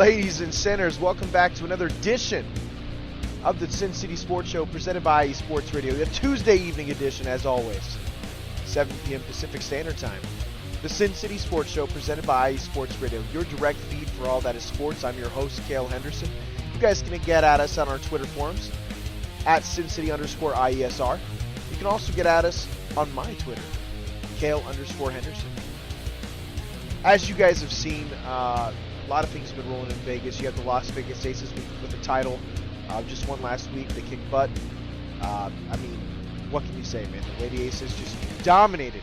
Ladies and sinners, welcome back to another edition of the Sin City Sports Show presented by IE Sports Radio. A Tuesday evening edition, as always, 7 p.m. Pacific Standard Time. The Sin City Sports Show presented by IE Sports Radio, your direct feed for all that is sports. I'm your host, Cale Henderson. You guys can get at us on our Twitter forums, at SinCity_IESR. You can also get at us on my Twitter, Cale_Henderson. As you guys have seen, a lot of things have been rolling in Vegas. You have the Las Vegas Aces with the title. Just won last week. They kicked butt. What can you say, man? The Lady Aces just dominated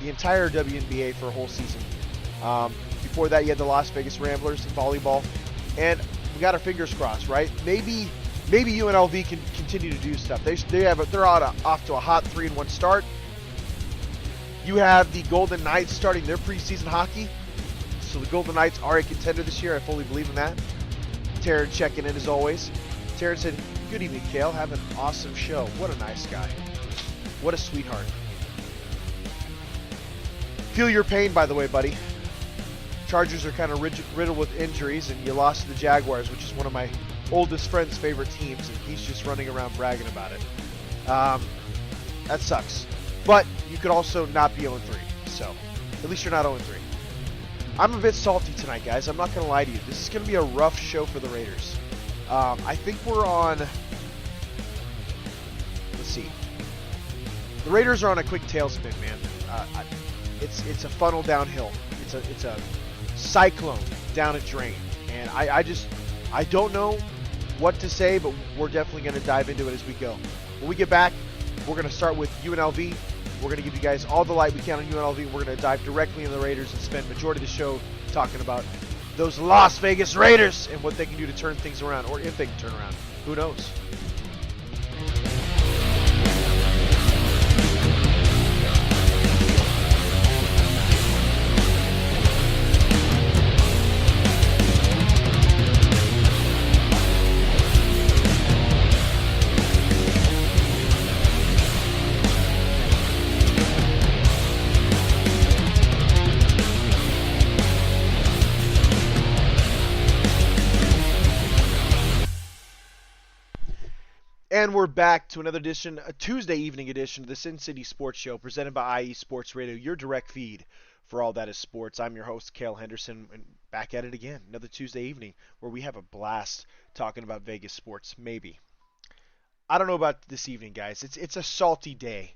the entire WNBA for a whole season. Before that, you had the Las Vegas Ramblers in volleyball. And we got our fingers crossed, right? Maybe UNLV can continue to do stuff. They're off to a hot 3-1 start. You have the Golden Knights starting their preseason hockey. So the Golden Knights are a contender this year. I fully believe in that. Taryn checking in as always. Taryn said, "Good evening, Cale. Have an awesome show." What a nice guy. What a sweetheart. Feel your pain, by the way, buddy. Chargers are kind of riddled with injuries, and you lost to the Jaguars, which is one of my oldest friend's favorite teams, and he's just running around bragging about it. That sucks. But you could also not be 0-3, so at least you're not 0-3. I'm a bit salty tonight, guys. I'm not going to lie to you. This is going to be a rough show for the Raiders. I think we're on... Let's see. The Raiders are on a quick tailspin, man. It's a funnel downhill. It's a cyclone down a drain. And I don't know what to say, but we're definitely going to dive into it as we go. When we get back, we're going to start with UNLV. We're going to give you guys all the light we can on UNLV. We're going to dive directly into the Raiders and spend majority of the show talking about those Las Vegas Raiders and what they can do to turn things around, or if they can turn around. Who knows? And we're back to another edition, a Tuesday evening edition of the Sin City Sports Show presented by IE Sports Radio, your direct feed for all that is sports. I'm your host, Cale Henderson, and back at it again, another Tuesday evening where we have a blast talking about Vegas sports, maybe. I don't know about this evening, guys. It's a salty day.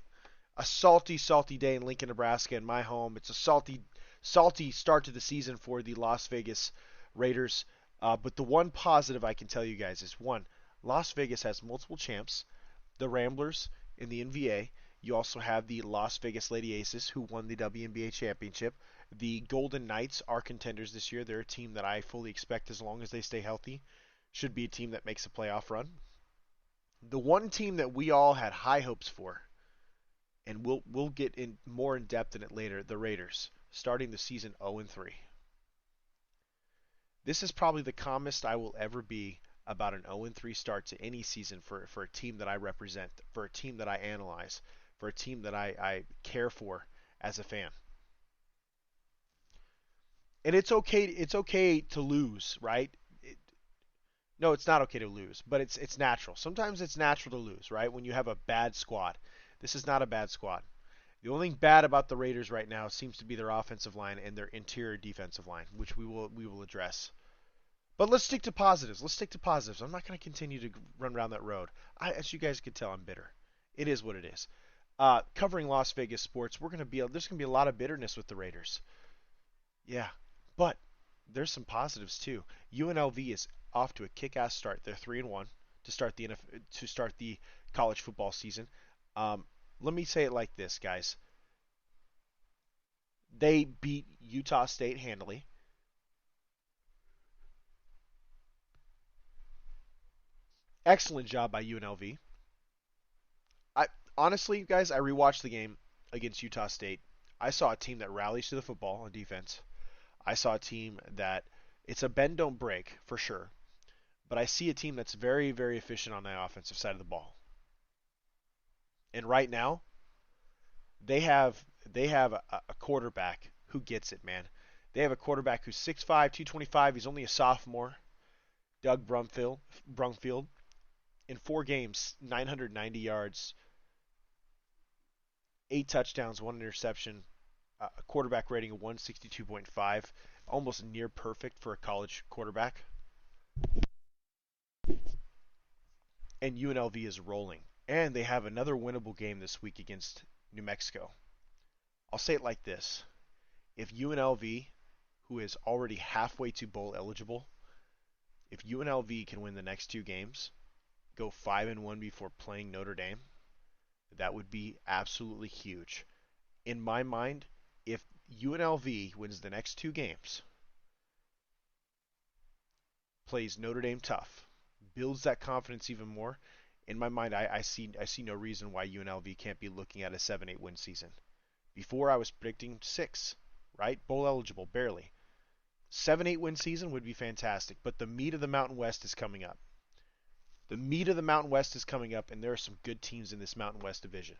A salty day in Lincoln, Nebraska, in my home. It's a salty start to the season for the Las Vegas Raiders. But the one positive I can tell you guys is, one, Las Vegas has multiple champs, the Ramblers in the NVA. You also have the Las Vegas Lady Aces, who won the WNBA championship. The Golden Knights are contenders this year. They're a team that I fully expect, as long as they stay healthy, should be a team that makes a playoff run. The one team that we all had high hopes for, and we'll get in more in depth in it later, the Raiders, starting the season 0-3. This is probably the calmest I will ever be about an 0-3 start to any season for a team that I represent, for a team that I analyze, for a team that I care for as a fan. And it's okay to lose, right? No, it's not okay to lose, but it's natural. Sometimes it's natural to lose, right? When you have a bad squad. This is not a bad squad. The only thing bad about the Raiders right now seems to be their offensive line and their interior defensive line, which we will address. But let's stick to positives. I'm not going to continue to run down that road. As you guys can tell, I'm bitter. It is what it is. Covering Las Vegas sports, there's going to be a lot of bitterness with the Raiders. Yeah, but there's some positives too. UNLV is off to a kick-ass start. They're 3-1 to start the college football season. Let me say it like this, guys. They beat Utah State handily. Excellent job by UNLV. Honestly, guys, I rewatched the game against Utah State. I saw a team that rallies to the football on defense. I saw a team that it's a bend don't break for sure, but I see a team that's very, very efficient on the offensive side of the ball. And right now, they have a quarterback who gets it, man. They have a quarterback who's 6'5", 225. He's only a sophomore. Doug Brumfield. In 4 games, 990 yards, 8 touchdowns, 1 interception, a quarterback rating of 162.5, almost near perfect for a college quarterback. And UNLV is rolling. And they have another winnable game this week against New Mexico. I'll say it like this. If UNLV, who is already halfway to bowl eligible, if UNLV can win the next 2 games, go 5-1 before playing Notre Dame, that would be absolutely huge. In my mind, if UNLV wins the next 2 games, plays Notre Dame tough, builds that confidence even more, in my mind, I see no reason why UNLV can't be looking at a 7-8 win season. Before I was predicting 6, right? Bowl eligible, barely. 7-8 win season would be fantastic, but the meat of the Mountain West is coming up. The meat of the Mountain West is coming up, and there are some good teams in this Mountain West division.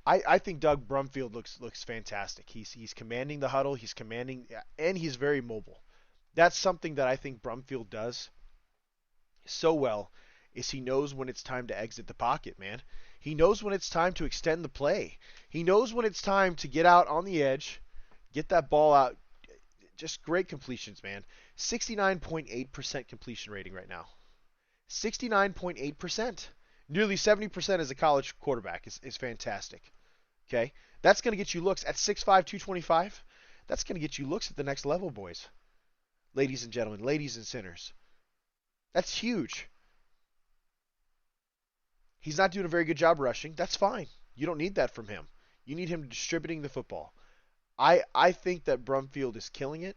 I think Doug Brumfield looks fantastic. He's commanding the huddle, and he's very mobile. That's something that I think Brumfield does so well, is he knows when it's time to exit the pocket, man. He knows when it's time to extend the play. He knows when it's time to get out on the edge, get that ball out. Just great completions, man. 69.8% completion rating right now. 69.8%. Nearly 70% as a college quarterback is fantastic. Okay? That's going to get you looks at 6'5", 225. That's going to get you looks at the next level, boys. Ladies and gentlemen, ladies and sinners. That's huge. He's not doing a very good job rushing. That's fine. You don't need that from him. You need him distributing the football. I think that Brumfield is killing it.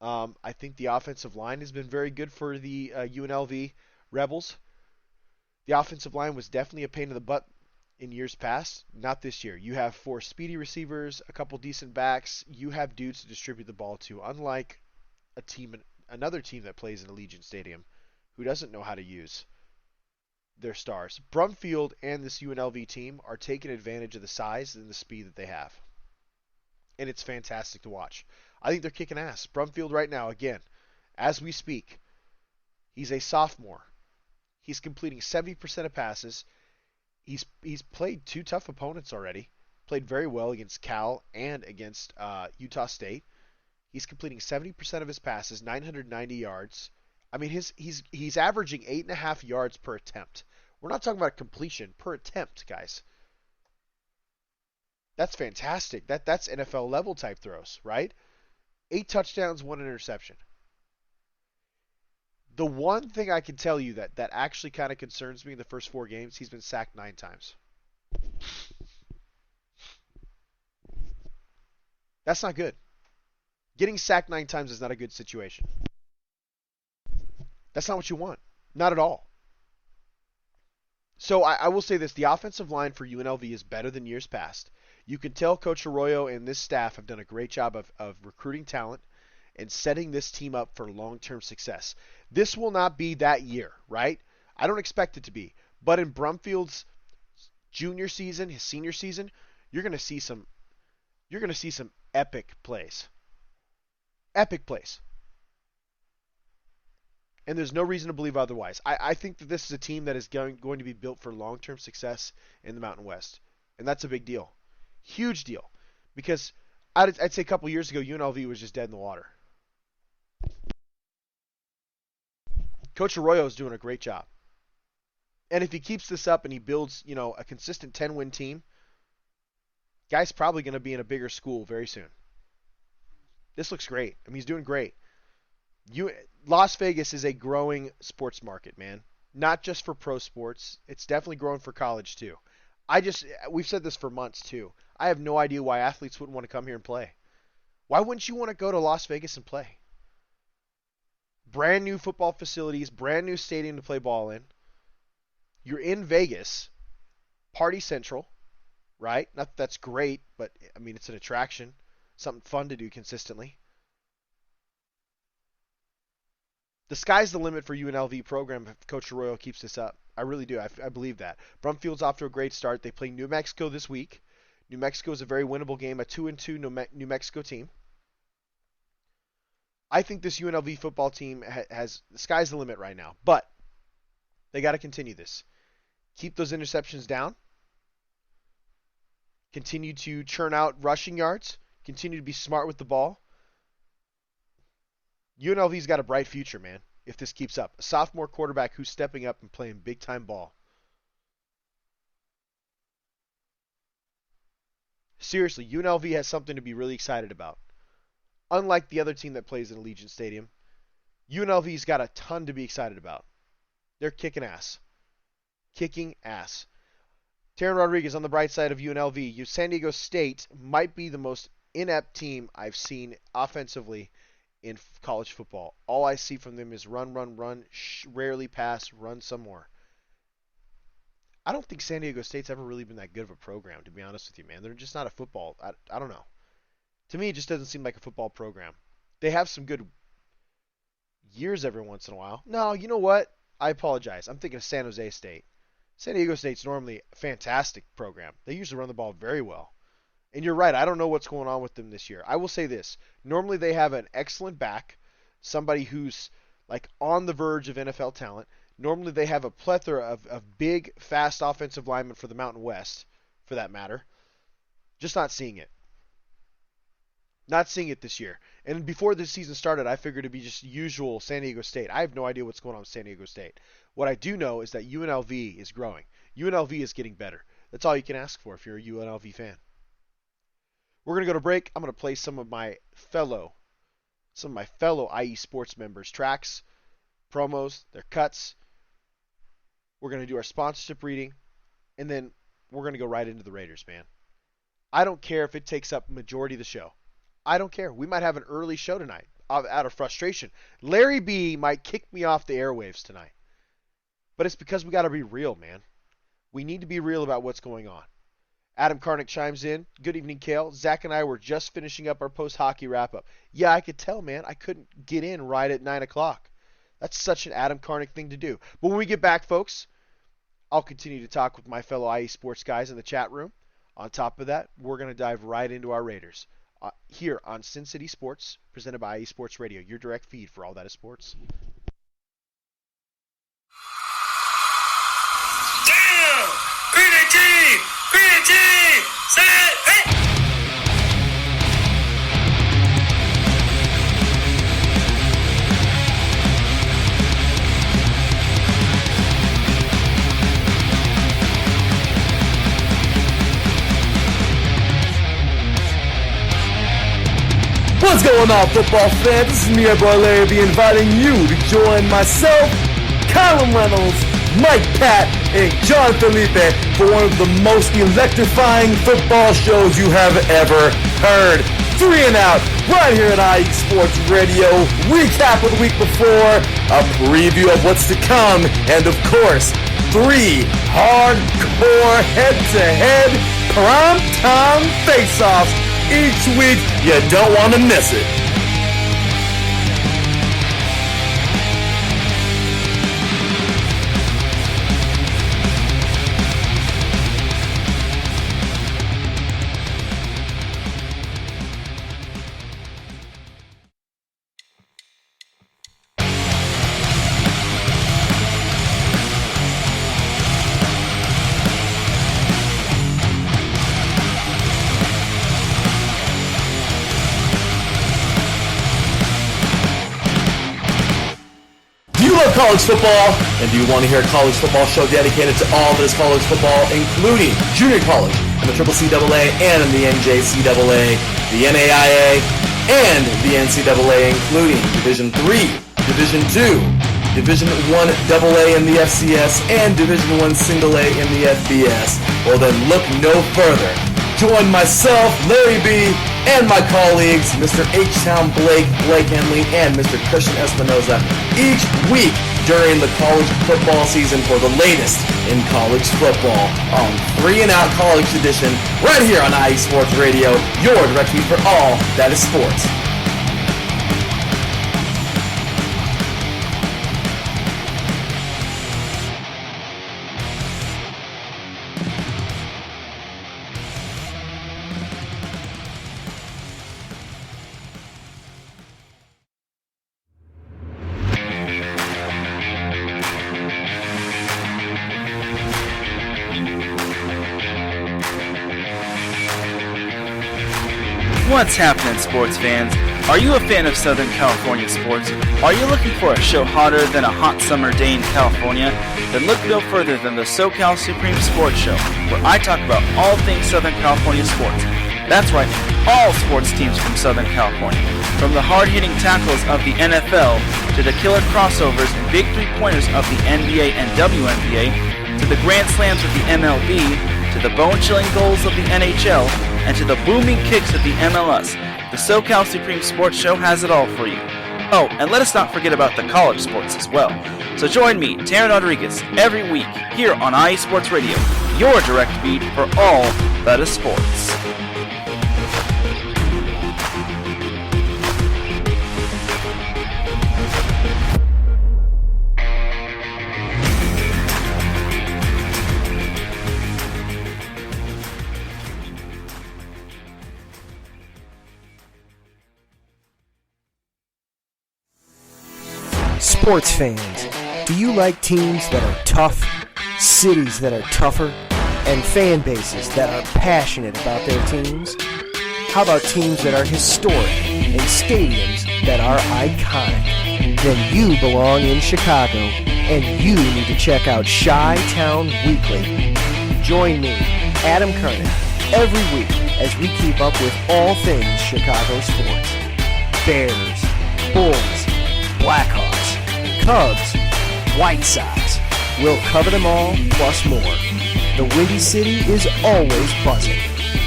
I think the offensive line has been very good for the UNLV Rebels. The offensive line was definitely a pain in the butt in years past. Not this year. You have 4 speedy receivers, a couple decent backs. You have dudes to distribute the ball to, unlike another team that plays in Allegiant Stadium who doesn't know how to use their stars. Brumfield and this UNLV team are taking advantage of the size and the speed that they have. And it's fantastic to watch. I think they're kicking ass. Brumfield right now, again, as we speak, he's a sophomore. He's completing 70% of passes. He's played 2 tough opponents already. Played very well against Cal and against Utah State. He's completing 70% of his passes, 990 yards. I mean, he's averaging 8.5 yards per attempt. We're not talking about completion, per attempt, guys. That's fantastic. That's NFL level type throws, right? 8 touchdowns, 1 interception. The one thing I can tell you that actually kind of concerns me in the first 4 games, he's been sacked 9 times. That's not good. Getting sacked 9 times is not a good situation. That's not what you want. Not at all. So I will say this. The offensive line for UNLV is better than years past. You can tell Coach Arroyo and this staff have done a great job of recruiting talent and setting this team up for long-term success. This will not be that year, right? I don't expect it to be. But in Brumfield's junior season, his senior season, you're going to see some epic plays. Epic plays. And there's no reason to believe otherwise. I think that this is a team that is going to be built for long-term success in the Mountain West. And that's a big deal. Huge deal. Because I'd say a couple years ago, UNLV was just dead in the water. Coach Arroyo is doing a great job. And if he keeps this up and he builds, a consistent 10-win team, guy's probably going to be in a bigger school very soon. This looks great. I mean, he's doing great. Las Vegas is a growing sports market, man. Not just for pro sports. It's definitely growing for college, too. We've said this for months, too. I have no idea why athletes wouldn't want to come here and play. Why wouldn't you want to go to Las Vegas and play? Brand new football facilities, brand new stadium to play ball in. You're in Vegas, Party Central, right? Not that that's great, but I mean, it's an attraction, something fun to do consistently. The sky's the limit for UNLV program if Coach Arroyo keeps this up. I really do. I believe that. Brumfield's off to a great start. They play New Mexico this week. New Mexico is a very winnable game, a 2-2 New Mexico team. I think this UNLV football team has the sky's the limit right now, but they got to continue this. Keep those interceptions down. Continue to churn out rushing yards. Continue to be smart with the ball. UNLV's got a bright future, man, if this keeps up. A sophomore quarterback who's stepping up and playing big-time ball. Seriously, UNLV has something to be really excited about. Unlike the other team that plays in Allegiant Stadium, UNLV's got a ton to be excited about. They're kicking ass. Kicking ass. Taryn Rodriguez on the bright side of UNLV. San Diego State might be the most inept team I've seen offensively in college football. All I see from them is run, run, run, rarely pass, run some more. I don't think San Diego State's ever really been that good of a program, to be honest with you, man. They're just not a football. I don't know. To me, it just doesn't seem like a football program. They have some good years every once in a while. No, you know what? I apologize. I'm thinking of San Jose State. San Diego State's normally a fantastic program. They usually run the ball very well. And you're right, I don't know what's going on with them this year. I will say this. Normally they have an excellent back, somebody who's like on the verge of NFL talent. Normally they have a plethora of big, fast offensive linemen for the Mountain West, for that matter. Just not seeing it. Not seeing it this year. And before the season started, I figured it'd be just usual San Diego State. I have no idea what's going on with San Diego State. What I do know is that UNLV is growing. UNLV is getting better. That's all you can ask for if you're a UNLV fan. We're going to go to break. I'm going to play some of my fellow IE Sports members' tracks, promos, their cuts. We're going to do our sponsorship reading, and then we're going to go right into the Raiders, man. I don't care if it takes up majority of the show. I don't care. We might have an early show tonight out of frustration. Larry B might kick me off the airwaves tonight. But it's because we got to be real, man. We need to be real about what's going on. Adam Karnick chimes in. Good evening, Kale. Zach and I were just finishing up our post-hockey wrap-up. Yeah, I could tell, man. I couldn't get in right at 9 o'clock. That's such an Adam Karnick thing to do. But when we get back, folks, I'll continue to talk with my fellow IE Sports guys in the chat room. On top of that, we're going to dive right into our Raiders. Here on Sin City Sports, presented by IE Sports Radio, your direct feed for all that is sports. Damn! Green team! Set! Hey! What's going on, football fans? This is me, your boy Larry B, inviting you to join myself, Colin Reynolds, Mike Pat, and John Felipe for one of the most electrifying football shows you have ever heard. 3 and Out, right here at IE Sports Radio. Recap of the week before, a preview of what's to come, and of course, 3 hardcore head-to-head prime-time face-offs each week. You don't want to miss it. College football, and do you want to hear a college football show dedicated to all that is college football, including junior college and the CCCAA and the NJCAA, the NAIA, and the NCAA, including Division III, Division II, Division I AA in the FCS, and Division I Single A in the FBS? Well then, look no further. Join myself, Larry B, and my colleagues, Mr. H-Town Blake Henley, and Mr. Christian Espinoza, each week during the college football season for the latest in college football on 3 and Out College Edition, right here on IE Sports Radio, your direct feed for all that is sports. What's happening, sports fans? Are you a fan of Southern California sports? Are you looking for a show hotter than a hot summer day in California? Then look no further than the SoCal Supreme Sports Show, where I talk about all things Southern California sports. That's right, all sports teams from Southern California. From the hard-hitting tackles of the NFL, to the killer crossovers and big three-pointers of the NBA and WNBA, to the grand slams of the MLB, to the bone-chilling goals of the NHL, and to the booming kicks of the MLS. The SoCal Supreme Sports Show has it all for you. Oh, and let us not forget about the college sports as well. So join me, Taryn Rodriguez, every week here on IE Sports Radio, your direct feed for all that is sports. Sports fans, do you like teams that are tough, cities that are tougher, and fan bases that are passionate about their teams? How about teams that are historic and stadiums that are iconic? Then you belong in Chicago, and you need to check out Chi-Town Weekly. Join me, Adam Kernan, every week as we keep up with all things Chicago sports. Bears, Bulls, Blackhawks, Cubs, White Sox. We'll cover them all, plus more. The Windy City is always buzzing,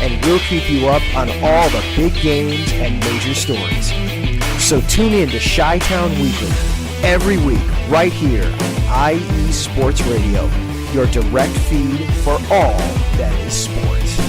and we'll keep you up on all the big games and major stories. So tune in to Chi-Town Weekly every week right here on IE Sports Radio, your direct feed for all that is sports.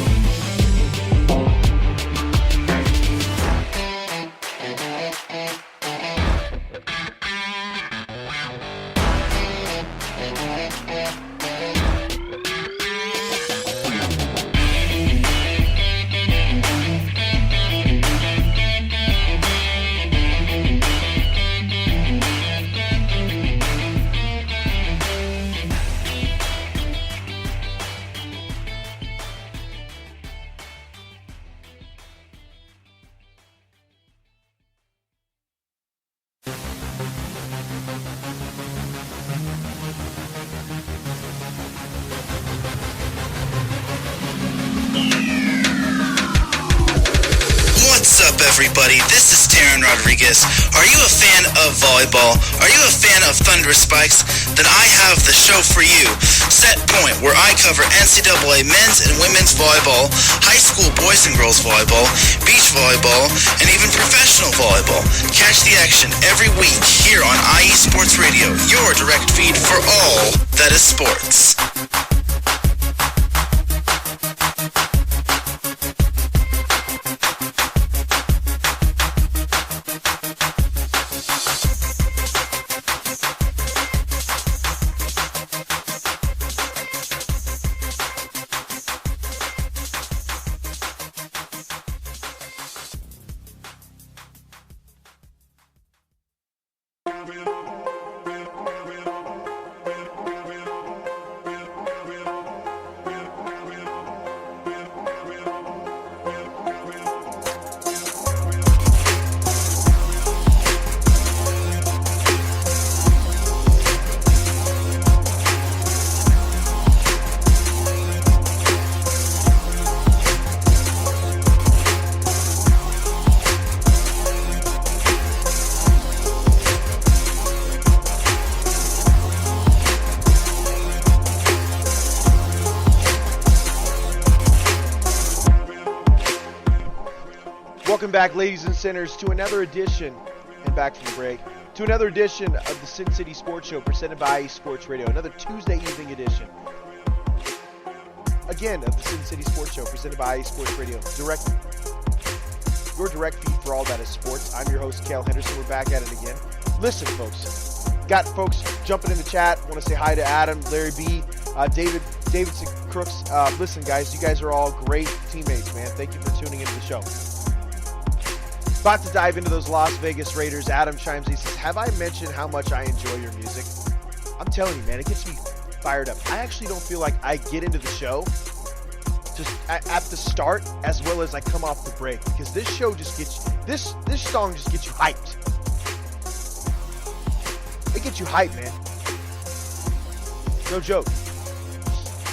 Everybody, this is Taryn Rodriguez. Are you a fan of volleyball? Are you a fan of Thunderous Spikes? Then I have the show for you, Set Point, where I cover NCAA men's and women's volleyball, high school boys and girls volleyball, beach volleyball, and even professional volleyball. Catch the action every week here on IE Sports Radio, your direct feed for all that is sports. Welcome back, ladies and sinners, to another edition, and back from the break, to another edition of the Sin City Sports Show presented by IE Sports Radio, another Tuesday evening edition. Again, of the Sin City Sports Show presented by IE Sports Radio, your direct feed for all that is sports. I'm your host, Cale Henderson. We're back at it again. Listen, folks, got folks jumping in the chat. Want to say hi to Adam, Larry B, Davidson Crooks. Listen, guys, you guys are all great teammates, man. Thank you for tuning into the show. About to dive into those Las Vegas Raiders. Adam chimes in. He says, have I mentioned how much I enjoy your music? I'm telling you, man, it gets me fired up. I actually don't feel like I get into the show just at the start as well as I come off the break, because this show just gets this song just gets you hyped. It gets you hyped, man. No joke.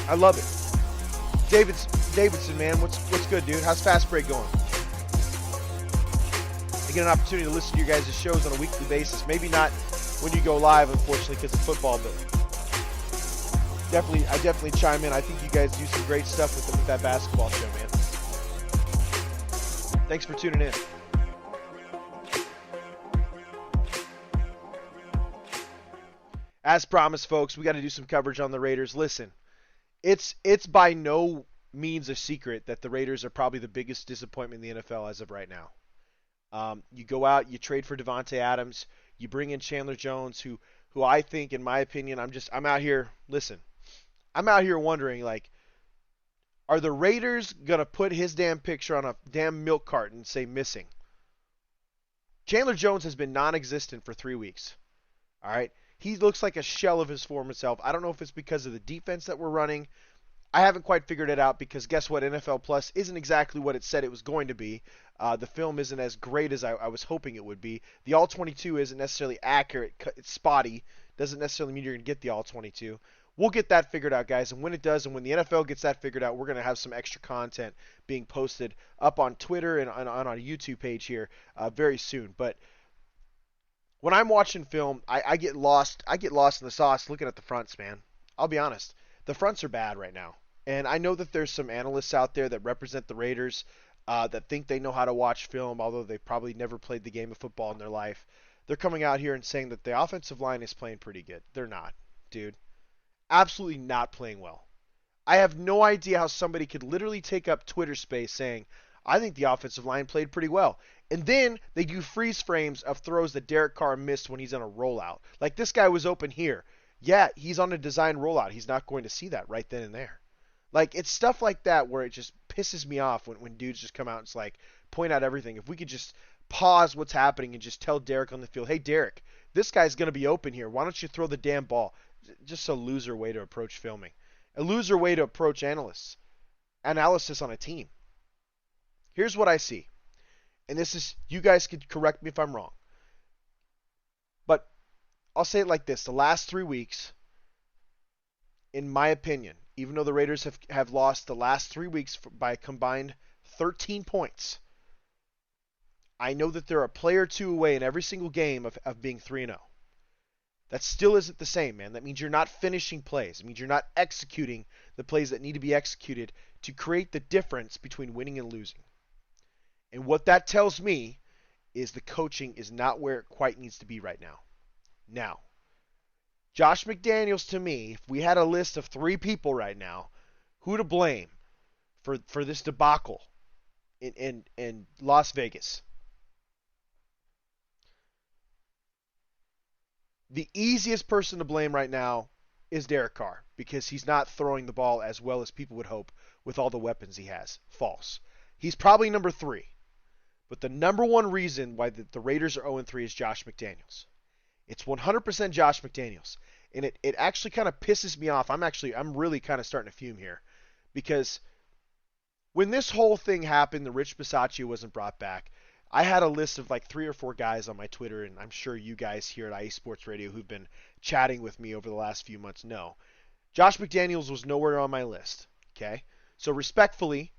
I love it. Davidson, man, what's good, dude? How's Fast Break going? I get an opportunity to listen to your guys' shows on a weekly basis. Maybe not when you go live, unfortunately, because of football, but I definitely chime in. I think you guys do some great stuff with that basketball show, man. Thanks for tuning in. As promised, folks, we got to do some coverage on the Raiders. Listen, it's by no means a secret that the Raiders are probably the biggest disappointment in the NFL as of right now. You go out, you trade for Devontae Adams, you bring in Chandler Jones, who I think, in my opinion, I'm out here wondering, like, are the Raiders gonna put his damn picture on a damn milk carton and say missing? Chandler Jones has been non-existent for 3 weeks. All right. He looks like a shell of his former self. I don't know if it's because of the defense that we're running. I haven't quite figured it out, because guess what? NFL Plus isn't exactly what it said it was going to be. The film isn't as great as I was hoping it would be. The All-22 isn't necessarily accurate. It's spotty. Doesn't necessarily mean you're going to get the All-22. We'll get that figured out, guys. And when it does, and when the NFL gets that figured out, we're going to have some extra content being posted up on Twitter and on our YouTube page here very soon. But when I'm watching film, I get lost. I get lost in the sauce looking at the fronts, man. I'll be honest. The fronts are bad right now. And I know that there's some analysts out there that represent the Raiders that think they know how to watch film, although they've probably never played the game of football in their life. They're coming out here and saying that the offensive line is playing pretty good. They're not, dude. Absolutely not playing well. I have no idea how somebody could literally take up Twitter space saying, I think the offensive line played pretty well. And then they do freeze frames of throws that Derek Carr missed when he's on a rollout. Like, this guy was open here. Yeah, he's on a design rollout. He's not going to see that right then and there. Like, it's stuff like that where it just pisses me off when dudes just come out and like point out everything. If we could just pause what's happening and just tell Derek on the field, hey, Derek, this guy's going to be open here. Why don't you throw the damn ball? Just a loser way to approach filming. A loser way to approach analysis on a team. Here's what I see. And this is, you guys could correct me if I'm wrong. But I'll say it like this. The last 3 weeks, in my opinion, even though the Raiders have lost the last 3 weeks by a combined 13 points, I know that they're a play or two away in every single game of being 3-0. That still isn't the same, man. That means you're not finishing plays. It means you're not executing the plays that need to be executed to create the difference between winning and losing. And what that tells me is the coaching is not where it quite needs to be right now. Now, Josh McDaniels, to me, if we had a list of 3 people right now, who to blame for this debacle in Las Vegas? The easiest person to blame right now is Derek Carr, because he's not throwing the ball as well as people would hope with all the weapons he has. False. He's probably number 3. But the number one reason why the Raiders are 0-3 is Josh McDaniels. It's 100% Josh McDaniels. And it actually kind of pisses me off. I'm really kind of starting to fume here. Because when this whole thing happened, the Rich Bisaccia wasn't brought back, I had a list of like 3 or 4 guys on my Twitter, and I'm sure you guys here at IE Sports Radio who've been chatting with me over the last few months know. Josh McDaniels was nowhere on my list. Okay? So respectfully,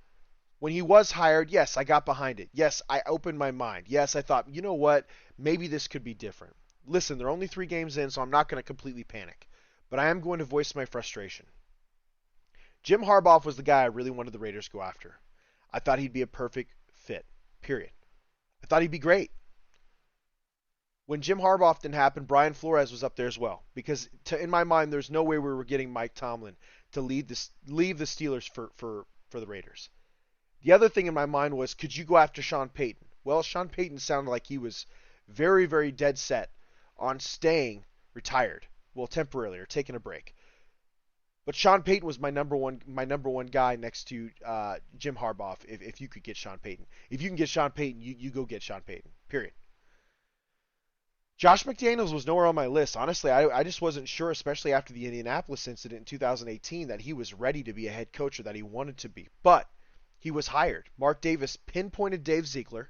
when he was hired, yes, I got behind it. Yes, I opened my mind. Yes, I thought, you know what? Maybe this could be different. Listen, they're only 3 games in, so I'm not going to completely panic. But I am going to voice my frustration. Jim Harbaugh was the guy I really wanted the Raiders to go after. I thought he'd be a perfect fit, period. I thought he'd be great. When Jim Harbaugh didn't happen, Brian Flores was up there as well. Because in my mind, there's no way we were getting Mike Tomlin to leave the Steelers for the Raiders. The other thing in my mind was, could you go after Sean Payton? Well, Sean Payton sounded like he was very, very dead set on staying retired. Well, temporarily, or taking a break. But Sean Payton was my number one guy next to Jim Harbaugh. If you could get Sean Payton, if you can get Sean Payton, you go get Sean Payton. Period. Josh McDaniels was nowhere on my list. Honestly, I just wasn't sure, especially after the Indianapolis incident in 2018, that he was ready to be a head coach or that he wanted to be. But he was hired. Mark Davis pinpointed Dave Ziegler.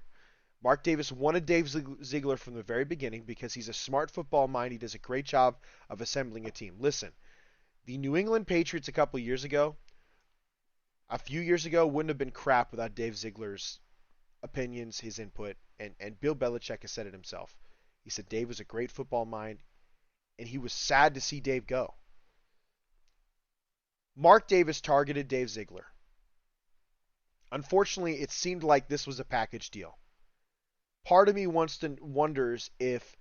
Mark Davis wanted Dave Ziegler from the very beginning because he's a smart football mind. He does a great job of assembling a team. Listen, the New England Patriots a few years ago, wouldn't have been crap without Dave Ziegler's opinions, his input, and Bill Belichick has said it himself. He said Dave was a great football mind, and he was sad to see Dave go. Mark Davis targeted Dave Ziegler. Unfortunately, it seemed like this was a package deal. Part of me wonders if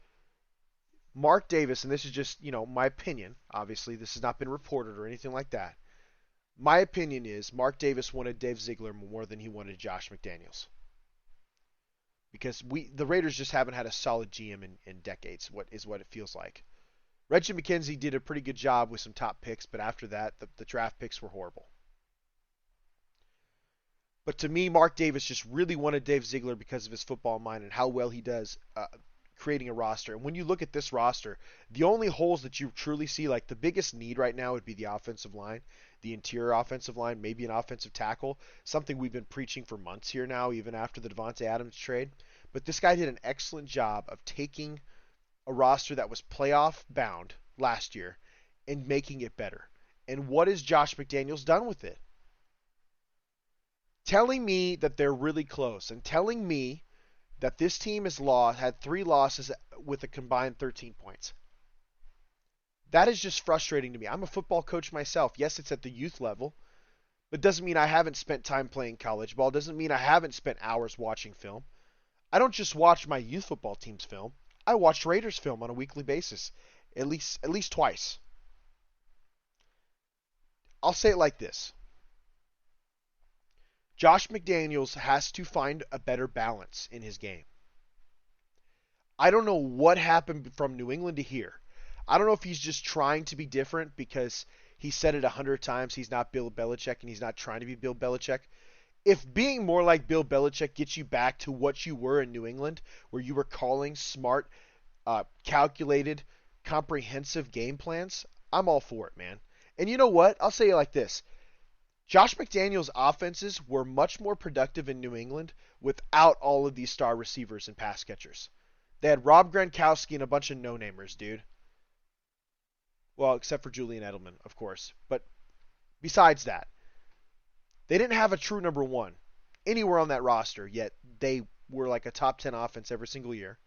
Mark Davis, and this is just, my opinion, obviously, this has not been reported or anything like that. My opinion is Mark Davis wanted Dave Ziegler more than he wanted Josh McDaniels. Because the Raiders just haven't had a solid GM in decades, what it feels like. Reggie McKenzie did a pretty good job with some top picks, but after that, the draft picks were horrible. But to me, Mark Davis just really wanted Dave Ziegler because of his football mind and how well he does creating a roster. And when you look at this roster, the only holes that you truly see, like the biggest need right now would be the offensive line, the interior offensive line, maybe an offensive tackle, something we've been preaching for months here now, even after the Davante Adams trade. But this guy did an excellent job of taking a roster that was playoff bound last year and making it better. And what has Josh McDaniels done with it? Telling me that they're really close and telling me that this team had 3 losses with a combined 13 points. That is just frustrating to me. I'm a football coach myself. Yes, it's at the youth level, but doesn't mean I haven't spent time playing college ball. Doesn't mean I haven't spent hours watching film. I don't just watch my youth football team's film. I watch Raiders film on a weekly basis, at least twice. I'll say it like this. Josh McDaniels has to find a better balance in his game. I don't know what happened from New England to here. I don't know if he's just trying to be different because he said it 100 times he's not Bill Belichick and he's not trying to be Bill Belichick. If being more like Bill Belichick gets you back to what you were in New England, where you were calling smart, calculated, comprehensive game plans, I'm all for it, man. And you know what? I'll say it like this. Josh McDaniels' offenses were much more productive in New England without all of these star receivers and pass catchers. They had Rob Gronkowski and a bunch of no-namers, dude. Well, except for Julian Edelman, of course. But besides that, they didn't have a true number one anywhere on that roster, yet they were like a top 10 offense every single year.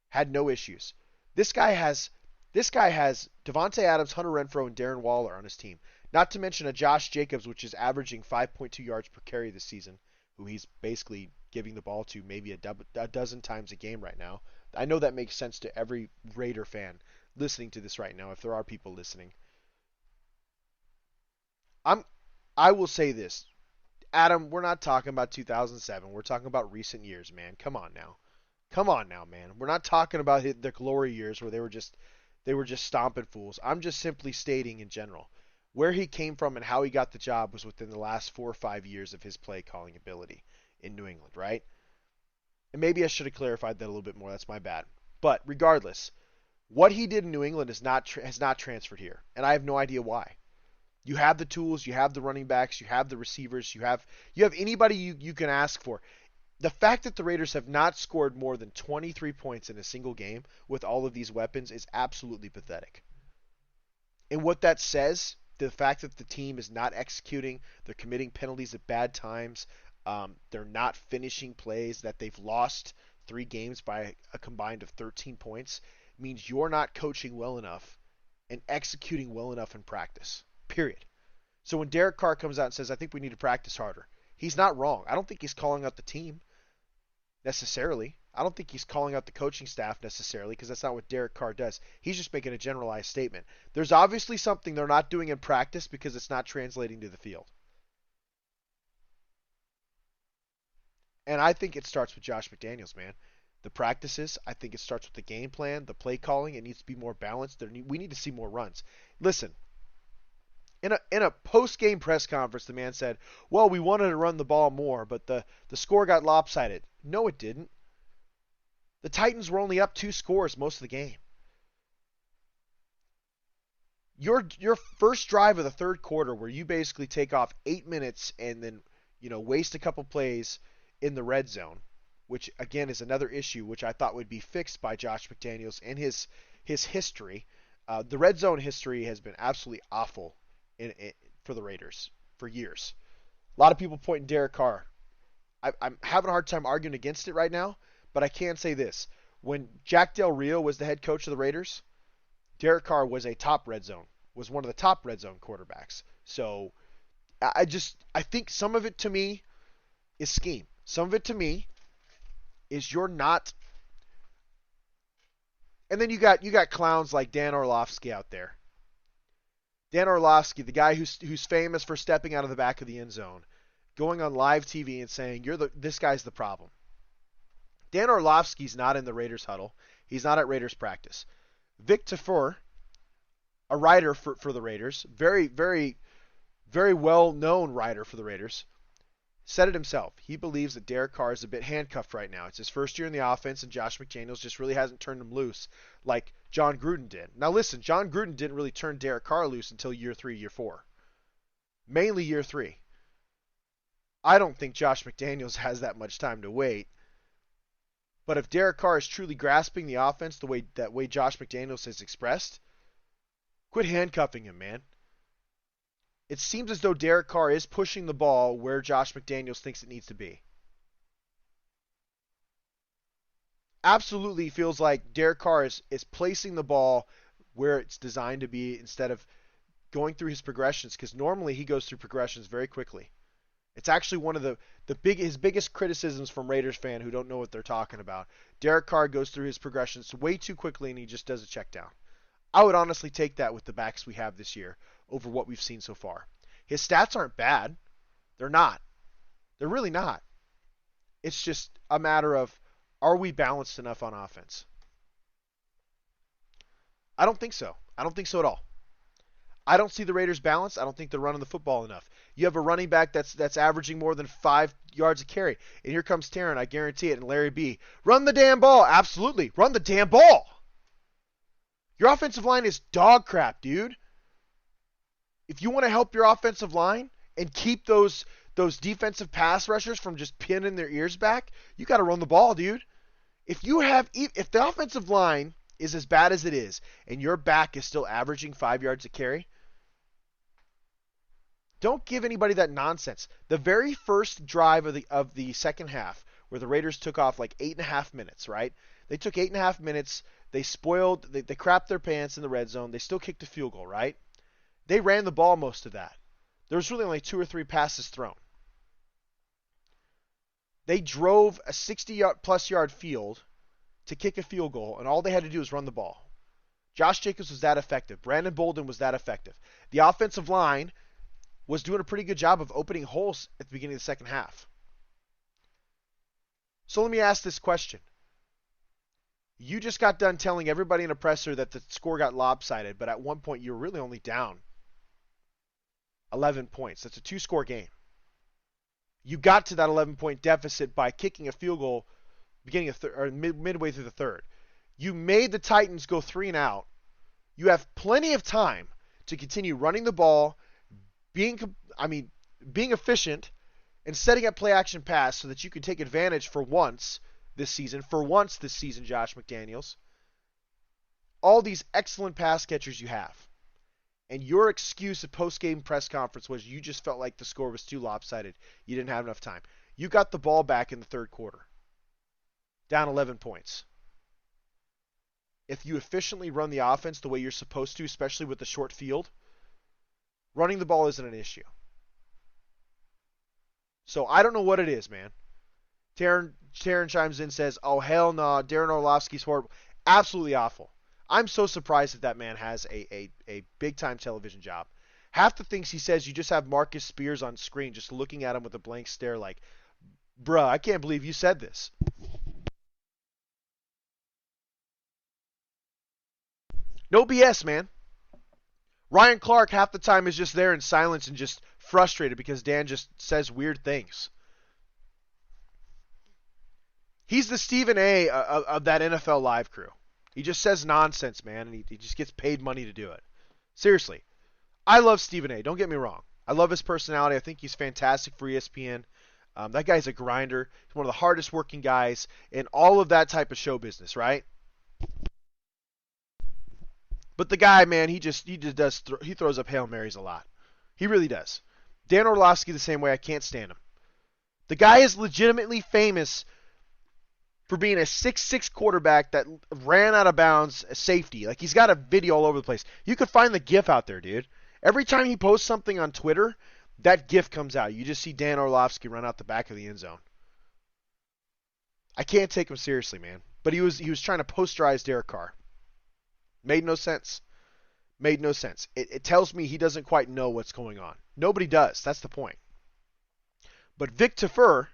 Had no issues. This guy has Davante Adams, Hunter Renfrow, and Darren Waller on his team. Not to mention a Josh Jacobs, which is averaging 5.2 yards per carry this season, who he's basically giving the ball to maybe a dozen times a game right now. I know that makes sense to every Raider fan listening to this right now, if there are people listening. I will say this. Adam, we're not talking about 2007. We're talking about recent years, man. Come on now. Come on now, man. We're not talking about the glory years where they were just stomping fools. I'm just simply stating in general. Where he came from and how he got the job was within the last 4 or 5 years of his play calling ability in New England, right? And maybe I should have clarified that a little bit more. That's my bad. But regardless, what he did in New England has not transferred here, and I have no idea why. You have the tools, you have the running backs, you have the receivers, you have anybody you can ask for. The fact that the Raiders have not scored more than 23 points in a single game with all of these weapons is absolutely pathetic. And what that says, the fact that the team is not executing, they're committing penalties at bad times, they're not finishing plays, that they've lost 3 games by a combined of 13 points, means you're not coaching well enough and executing well enough in practice. Period. So when Derek Carr comes out and says, I think we need to practice harder, he's not wrong. I don't think he's calling out the team necessarily. I don't think he's calling out the coaching staff necessarily, because that's not what Derek Carr does. He's just making a generalized statement. There's obviously something they're not doing in practice because it's not translating to the field. And I think it starts with Josh McDaniels, man. The practices, I think it starts with the game plan, the play calling. It needs to be more balanced. We need to see more runs. Listen, in a post-game press conference, the man said, well, we wanted to run the ball more, but the score got lopsided. No, it didn't. The Titans were only up 2 scores most of the game. Your first drive of the third quarter, where you basically take off 8 minutes and then waste a couple plays in the red zone, which again is another issue which I thought would be fixed by Josh McDaniels and his history. The red zone history has been absolutely awful for the Raiders for years. A lot of people pointing Derek Carr. I'm having a hard time arguing against it right now, but I can say this. When Jack Del Rio was the head coach of the Raiders, Derek Carr was one of the top red zone quarterbacks. So I think some of it to me is scheme. Some of it to me is you're not. And then you got clowns like Dan Orlovsky out there. Dan Orlovsky, the guy who's famous for stepping out of the back of the end zone, going on live TV and saying this guy's the problem. Dan Orlovsky's not in the Raiders huddle. He's not at Raiders practice. Vic Tafur, a writer for the Raiders, very, very, very well-known writer for the Raiders, said it himself. He believes that Derek Carr is a bit handcuffed right now. It's his first year in the offense, and Josh McDaniels just really hasn't turned him loose like John Gruden did. Now listen, John Gruden didn't really turn Derek Carr loose until year 3, year 4. Mainly year 3. I don't think Josh McDaniels has that much time to wait. But if Derek Carr is truly grasping the offense the way Josh McDaniels has expressed, quit handcuffing him, man. It seems as though Derek Carr is pushing the ball where Josh McDaniels thinks it needs to be. Absolutely feels like Derek Carr is placing the ball where it's designed to be instead of going through his progressions, because normally he goes through progressions very quickly. It's actually one of his biggest criticisms from Raiders fan who don't know what they're talking about. Derek Carr goes through his progressions way too quickly and he just does a check down. I would honestly take that with the backs we have this year over what we've seen so far. His stats aren't bad. They're not. They're really not. It's just a matter of, are we balanced enough on offense? I don't think so. I don't think so at all. I don't see the Raiders balanced. I don't think they're running the football enough. You have a running back that's averaging more than 5 yards a carry. And here comes Taryn, I guarantee it, and Larry B. Run the damn ball. Absolutely. Run the damn ball. Your offensive line is dog crap, dude. If you want to help your offensive line and keep those defensive pass rushers from just pinning their ears back, you got to run the ball, dude. If the offensive line is as bad as it is and your back is still averaging 5 yards a carry, don't give anybody that nonsense. The very first drive of the second half, where the Raiders took off like 8.5 minutes, right? They took 8.5 minutes. They crapped their pants in the red zone. They still kicked a field goal, right? They ran the ball most of that. There was really only 2 or 3 passes thrown. They drove a 60-plus yard field to kick a field goal, and all they had to do was run the ball. Josh Jacobs was that effective. Brandon Bolden was that effective. The offensive line was doing a pretty good job of opening holes at the beginning of the second half. So let me ask this question. You just got done telling everybody in a presser that the score got lopsided, but at one point you were really only down 11 points. That's a 2-score game. You got to that 11-point deficit by kicking a field goal midway through the third. You made the Titans go 3 and out. You have plenty of time to continue running the ball, being efficient, and setting up play action pass so that you can take advantage for once this season, Josh McDaniels. All these excellent pass catchers you have. And your excuse at post-game press conference was you just felt like the score was too lopsided. You didn't have enough time. You got the ball back in the third quarter. Down 11 points. If you efficiently run the offense the way you're supposed to, especially with the short field, running the ball isn't an issue. So I don't know what it is, man. Taryn chimes in and says, oh, hell no, Darren Orlovsky's horrible. Absolutely awful. I'm so surprised that man has a big-time television job. Half the things he says, you just have Marcus Spears on screen just looking at him with a blank stare like, bruh, I can't believe you said this. No BS, man. Ryan Clark half the time is just there in silence and just frustrated because Dan just says weird things. He's the Stephen A. of that NFL Live crew. He just says nonsense, man, and he just gets paid money to do it. Seriously. I love Stephen A. Don't get me wrong. I love his personality. I think he's fantastic for ESPN. That guy's a grinder. He's one of the hardest working guys in all of that type of show business, right? But the guy, man, he throws up Hail Marys a lot. He really does. Dan Orlovsky the same way. I can't stand him. The guy is legitimately famous for being a 6'6" quarterback that ran out of bounds, a safety. Like, he's got a video all over the place. You could find the GIF out there, dude. Every time he posts something on Twitter, that GIF comes out. You just see Dan Orlovsky run out the back of the end zone. I can't take him seriously, man. But he was trying to posterize Derek Carr. Made no sense. Made no sense. It tells me he doesn't quite know what's going on. Nobody does. That's the point. But Vic Tafur,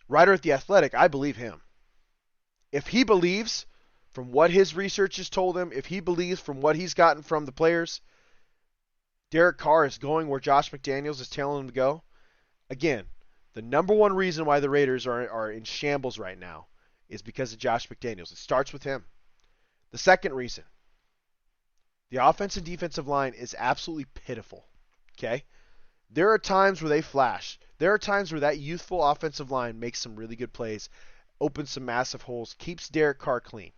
writer at The Athletic, I believe him. If he believes from what his research has told him, if he believes from what he's gotten from the players, Derek Carr is going where Josh McDaniels is telling him to go. Again, the number one reason why the Raiders are in shambles right now is because of Josh McDaniels. It starts with him. The second reason, the offense and defensive line is absolutely pitiful. Okay? There are times where they flash. There are times where that youthful offensive line makes some really good plays, opens some massive holes, keeps Derek Carr clean.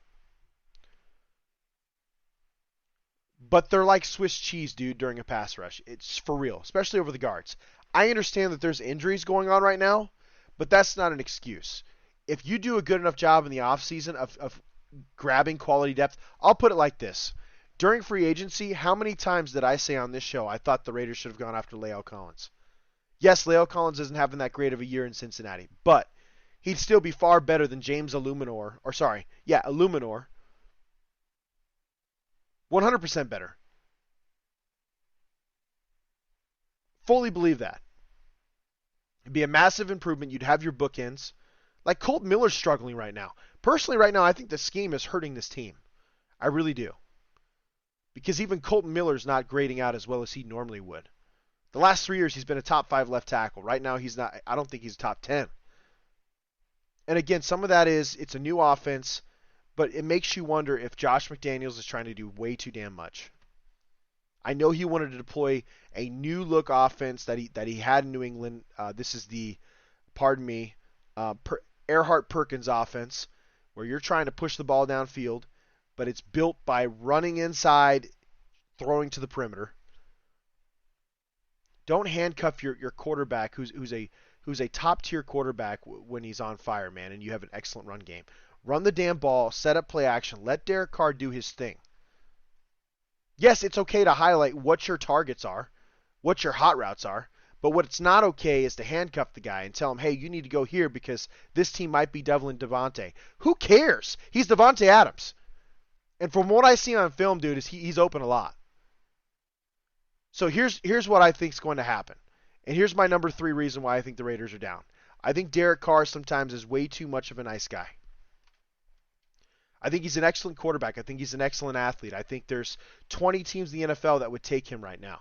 But they're like Swiss cheese, dude, during a pass rush. It's for real, especially over the guards. I understand that there's injuries going on right now, but that's not an excuse. If you do a good enough job in the offseason of grabbing quality depth, I'll put it like this. During free agency, how many times did I say on this show I thought the Raiders should have gone after La'el Collins? Yes, La'el Collins isn't having that great of a year in Cincinnati, but he'd still be far better than James Illuminor. 100% better. Fully believe that. It'd be a massive improvement. You'd have your bookends. Like Colton Miller's struggling right now. Personally, right now, I think the scheme is hurting this team. I really do. Because even Colton Miller's not grading out as well as he normally would. The last 3 years, he's been a top 5 left tackle. Right now, he's not. I don't think he's top 10. And again, some of that is it's a new offense, but it makes you wonder if Josh McDaniels is trying to do way too damn much. I know he wanted to deploy a new look offense that he had in New England. This is the, Earhart Perkins offense, where you're trying to push the ball downfield, but it's built by running inside, throwing to the perimeter. Don't handcuff your quarterback who's a top tier quarterback when he's on fire, man, and you have an excellent run game. Run the damn ball, set up play action, let Derek Carr do his thing. Yes, it's okay to highlight what your targets are, what your hot routes are, but what's not okay is to handcuff the guy and tell him, hey, you need to go here because this team might be doubling Devontae. Who cares? He's Devontae Adams. And from what I see on film, dude, is he's open a lot. So here's what I think is going to happen. And here's my number 3 reason why I think the Raiders are down. I think Derek Carr sometimes is way too much of a nice guy. I think he's an excellent quarterback. I think he's an excellent athlete. I think there's 20 teams in the NFL that would take him right now.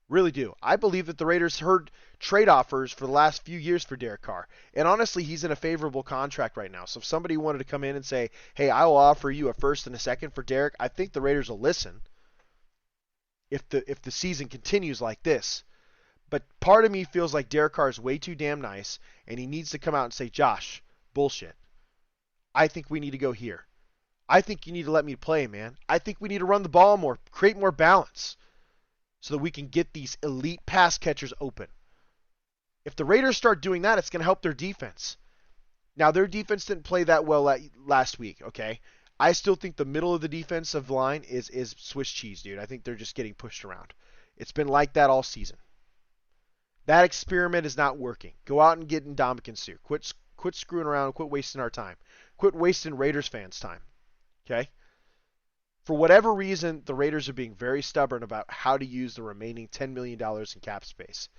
Really do. I believe that the Raiders heard trade offers for the last few years for Derek Carr. And honestly, he's in a favorable contract right now. So if somebody wanted to come in and say, hey, I will offer you a first and a second for Derek, I think the Raiders will listen if the season continues like this. But part of me feels like Derek Carr is way too damn nice, and he needs to come out and say, Josh, bullshit. I think we need to go here. I think you need to let me play, man. I think we need to run the ball more, create more balance, so that we can get these elite pass catchers open. If the Raiders start doing that, it's going to help their defense. Now, their defense didn't play that well last week, okay? I still think the middle of the defensive line is Swiss cheese, dude. I think they're just getting pushed around. It's been like that all season. That experiment is not working. Go out and get Ndamukong Suh. Quit screwing around. Quit wasting our time. Quit wasting Raiders fans' time. Okay? For whatever reason, the Raiders are being very stubborn about how to use the remaining $10 million in cap space.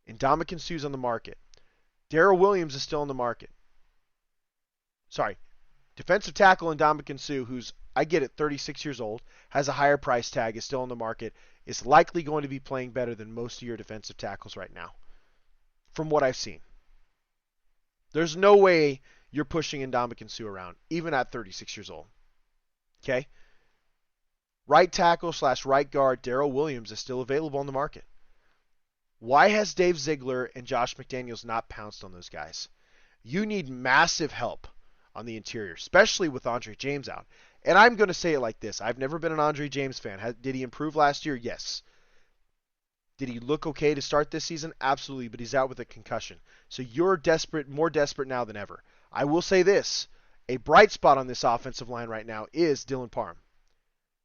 Ndamukong Suh's on the market. Darrell Williams is still on the market. Sorry. Defensive tackle Ndamukong Suh, who's, I get it, 36 years old, has a higher price tag, is still on the market, is likely going to be playing better than most of your defensive tackles right now, from what I've seen. There's no way you're pushing Ndamukong Suh around, even at 36 years old. Okay? Right tackle / right guard Darrell Williams is still available on the market. Why has Dave Ziegler and Josh McDaniels not pounced on those guys? You need massive help on the interior, especially with Andre James out. And I'm going to say it like this. I've never been an Andre James fan. Did he improve last year? Yes. Did he look okay to start this season? Absolutely, but he's out with a concussion. So you're desperate, more desperate now than ever. I will say this. A bright spot on this offensive line right now is Dylan Parham.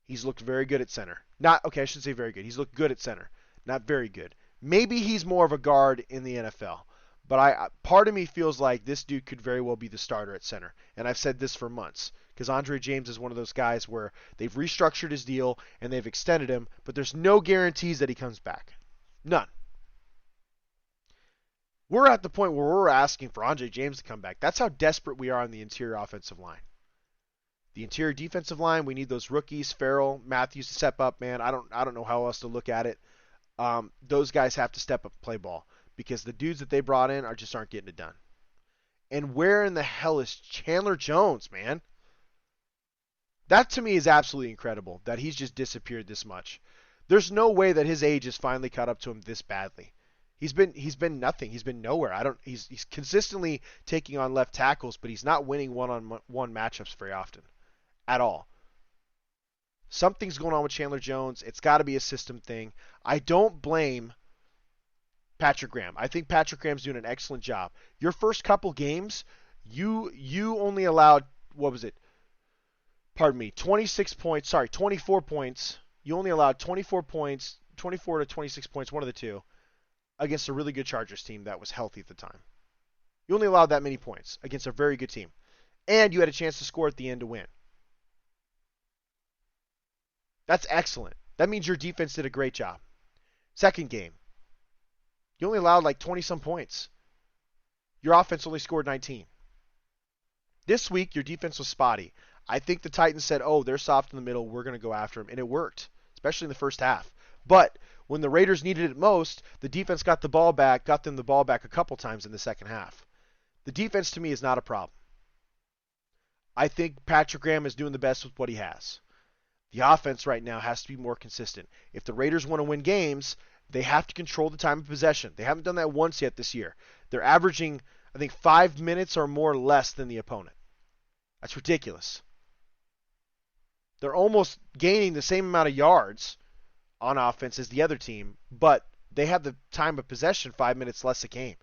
He's looked very good at center. I shouldn't say very good. He's looked good at center. Not very good. Maybe he's more of a guard in the NFL. But part of me feels like this dude could very well be the starter at center. And I've said this for months. Because Andre James is one of those guys where they've restructured his deal and they've extended him, but there's no guarantees that he comes back. None. We're at the point where we're asking for Andre James to come back. That's how desperate we are on the interior offensive line. The interior defensive line, we need those rookies, Farrell, Matthews to step up, man. I don't know how else to look at it. Those guys have to step up and play ball because the dudes that they brought in aren't getting it done. And where in the hell is Chandler Jones, man? That to me is absolutely incredible that he's just disappeared this much. There's no way that his age has finally caught up to him this badly. He's been nothing. He's been nowhere. He's consistently taking on left tackles, but he's not winning one-on-one matchups very often at all. Something's going on with Chandler Jones. It's got to be a system thing. I don't blame Patrick Graham. I think Patrick Graham's doing an excellent job. Your first couple games, you only allowed, 24 points. You only allowed 24 points, 24 to 26 points, one of the two, against a really good Chargers team that was healthy at the time. You only allowed that many points against a very good team. And you had a chance to score at the end to win. That's excellent. That means your defense did a great job. Second game, you only allowed like 20-some points. Your offense only scored 19. This week, your defense was spotty. I think the Titans said, they're soft in the middle, we're going to go after them. And it worked, especially in the first half. But when the Raiders needed it most, the defense got them the ball back a couple times in the second half. The defense, to me, is not a problem. I think Patrick Graham is doing the best with what he has. The offense right now has to be more consistent. If the Raiders want to win games, they have to control the time of possession. They haven't done that once yet this year. They're averaging, I think, 5 minutes or more less than the opponent. That's ridiculous. They're almost gaining the same amount of yards on offense as the other team, but they have the time of possession 5 minutes less a game.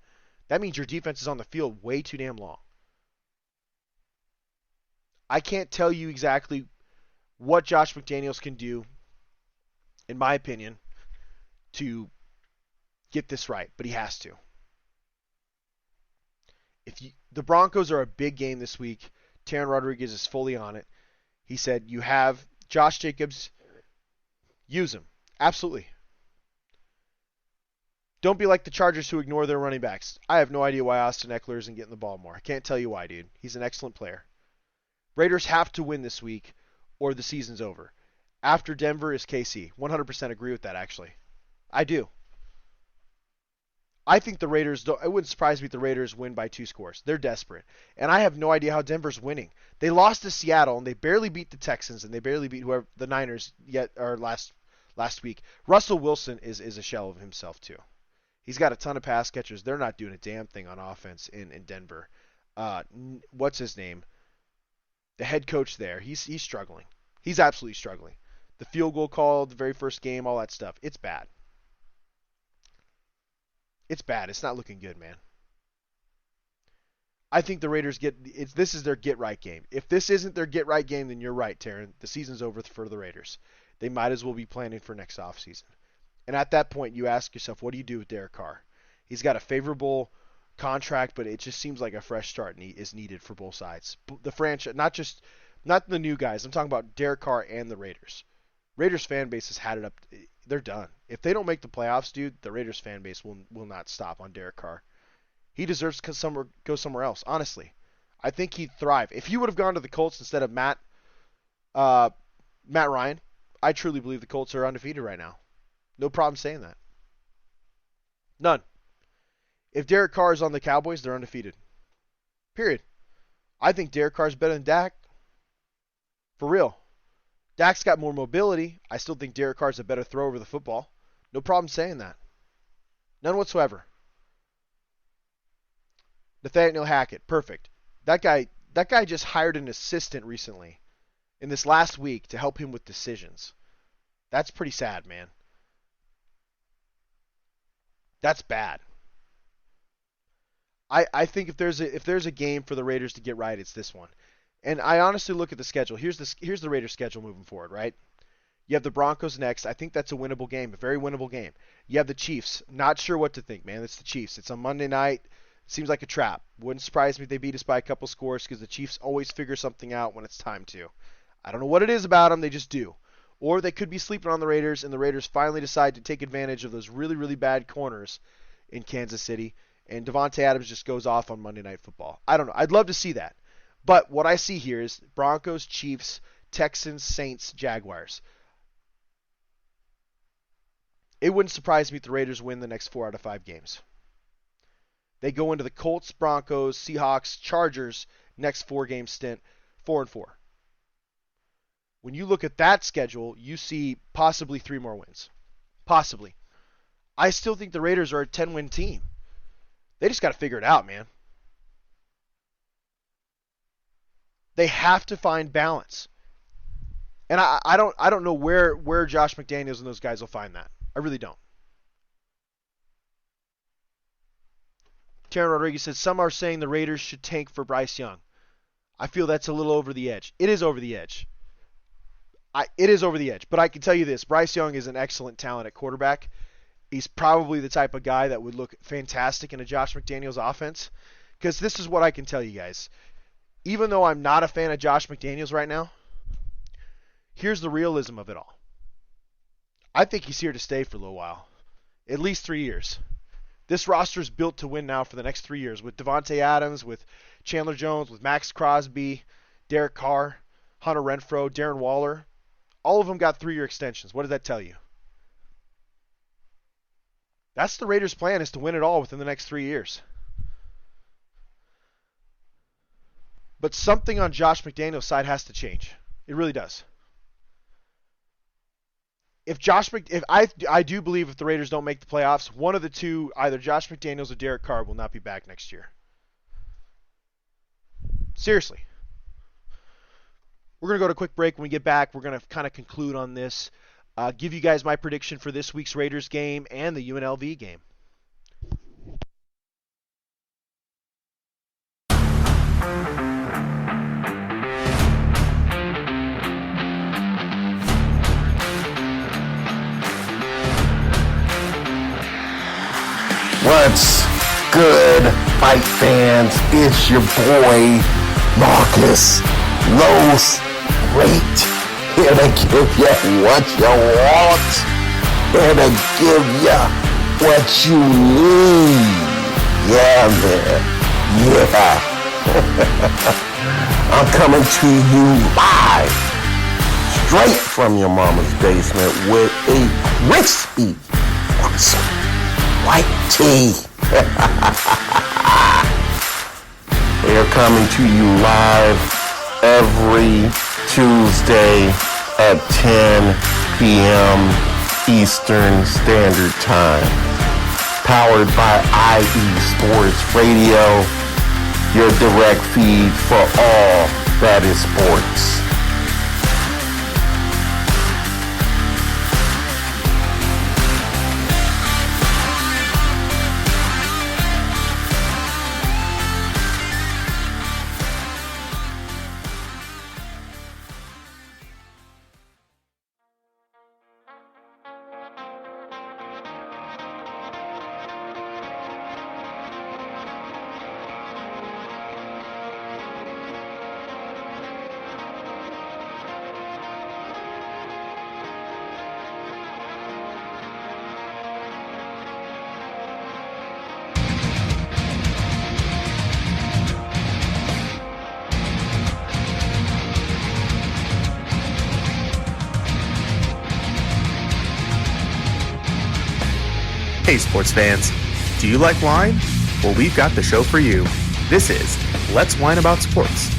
That means your defense is on the field way too damn long. I can't tell you exactly what Josh McDaniels can do, in my opinion, to get this right, but he has to. The Broncos are a big game this week. Taron Rodriguez is fully on it. He said, you have Josh Jacobs, use him. Absolutely. Don't be like the Chargers who ignore their running backs. I have no idea why Austin Eckler isn't getting the ball more. I can't tell you why, dude. He's an excellent player. Raiders have to win this week or the season's over. After Denver is KC. 100% agree with that, actually. I do. I think the Raiders, it wouldn't surprise me if the Raiders win by 2 scores. They're desperate. And I have no idea how Denver's winning. They lost to Seattle, and they barely beat the Texans, and they barely beat the Niners last week. Russell Wilson is a shell of himself, too. He's got a ton of pass catchers. They're not doing a damn thing on offense in Denver. What's his name? The head coach there, he's struggling. He's absolutely struggling. The field goal call, the very first game, all that stuff. It's bad. It's bad. It's not looking good, man. I think the Raiders this is their get-right game. If this isn't their get-right game, then you're right, Taryn. The season's over for the Raiders. They might as well be planning for next offseason. And at that point, you ask yourself, what do you do with Derek Carr? He's got a favorable contract, but it just seems like a fresh start is needed for both sides. The franchise, not the new guys. I'm talking about Derek Carr and the Raiders. Raiders fan base has had it up. They're done. If they don't make the playoffs, dude, the Raiders fan base will not stop on Derek Carr. He deserves to go somewhere else, honestly. I think he'd thrive. If he would have gone to the Colts instead of Matt Ryan, I truly believe the Colts are undefeated right now. No problem saying that. None. If Derek Carr is on the Cowboys, they're undefeated. Period. I think Derek Carr's better than Dak. For real. Dak's got more mobility. I still think Derek Carr's a better thrower over the football. No problem saying that. None whatsoever. Nathaniel Hackett, perfect. That guy just hired an assistant recently in this last week to help him with decisions. That's pretty sad, man. That's bad. I think if there's a game for the Raiders to get right, it's this one. And I honestly look at the schedule. Here's the Raiders schedule moving forward, right? You have the Broncos next. I think that's a winnable game, a very winnable game. You have the Chiefs. Not sure what to think, man. It's the Chiefs. It's on Monday night. Seems like a trap. Wouldn't surprise me if they beat us by a couple scores because the Chiefs always figure something out when it's time to. I don't know what it is about them. They just do. Or they could be sleeping on the Raiders, and the Raiders finally decide to take advantage of those really, really bad corners in Kansas City, and Davante Adams just goes off on Monday Night Football. I don't know. I'd love to see that. But what I see here is Broncos, Chiefs, Texans, Saints, Jaguars. It wouldn't surprise me if the Raiders win the next 4 out of 5 games. They go into the Colts, Broncos, Seahawks, Chargers next 4-game stint, 4-4. When you look at that schedule, you see possibly 3 more wins. Possibly. I still think the Raiders are a 10-win team. They just got to figure it out, man. They have to find balance. And I don't know where Josh McDaniels and those guys will find that. I really don't. Taryn Rodriguez says, some are saying the Raiders should tank for Bryce Young. I feel that's a little over the edge. It is over the edge. It is over the edge. But I can tell you this. Bryce Young is an excellent talent at quarterback. He's probably the type of guy that would look fantastic in a Josh McDaniels offense. Because this is what I can tell you guys. Even though I'm not a fan of Josh McDaniels right now, here's the realism of it all. I think he's here to stay for a little while. At least 3 years. This roster is built to win now for the next 3 years. With Davante Adams, with Chandler Jones, with Max Crosby, Derek Carr, Hunter Renfrow, Darren Waller. All of them got 3-year extensions. What does that tell you? That's the Raiders' plan, is to win it all within the next 3 years. But something on Josh McDaniels' side has to change. It really does. I do believe if the Raiders don't make the playoffs, one of the two, either Josh McDaniels or Derek Carr, will not be back next year. Seriously. We're going to go to a quick break. When we get back, we're going to kind of conclude on this. Give you guys my prediction for this week's Raiders game and the UNLV game. What's good, fight fans? It's your boy, Marcus Los Great, here to give you what you want, here to give you what you need. Yeah, man. Yeah. I'm coming to you live, straight from your mama's basement with a crispy, awesome white tea. We're coming to you live every Tuesday at 10 p.m. Eastern Standard Time. Powered by IE Sports Radio, your direct feed for all that is sports. Hey sports fans, do you like wine? Well, we've got the show for you. This is Let's Wine About Sports,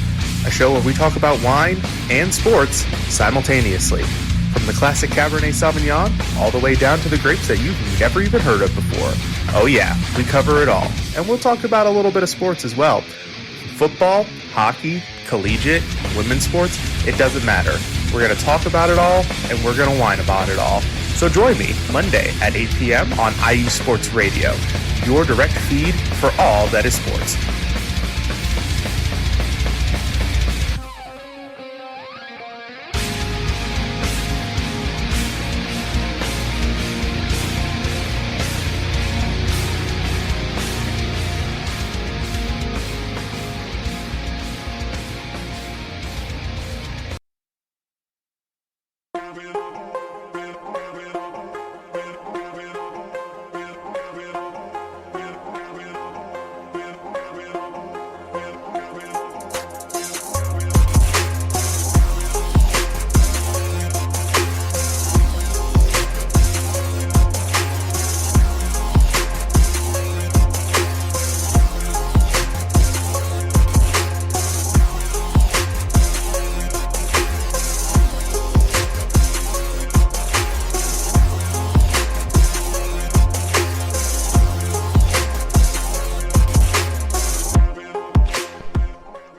a show where we talk about wine and sports simultaneously. From the classic Cabernet Sauvignon all the way down to the grapes that you've never even heard of before. Oh yeah, we cover it all. And we'll talk about a little bit of sports as well. Football, hockey, collegiate, women's sports, it doesn't matter. We're going to talk about it all, and we're going to whine about it all. So join me Monday at 8 p.m. on IU Sports Radio, your direct feed for all that is sports.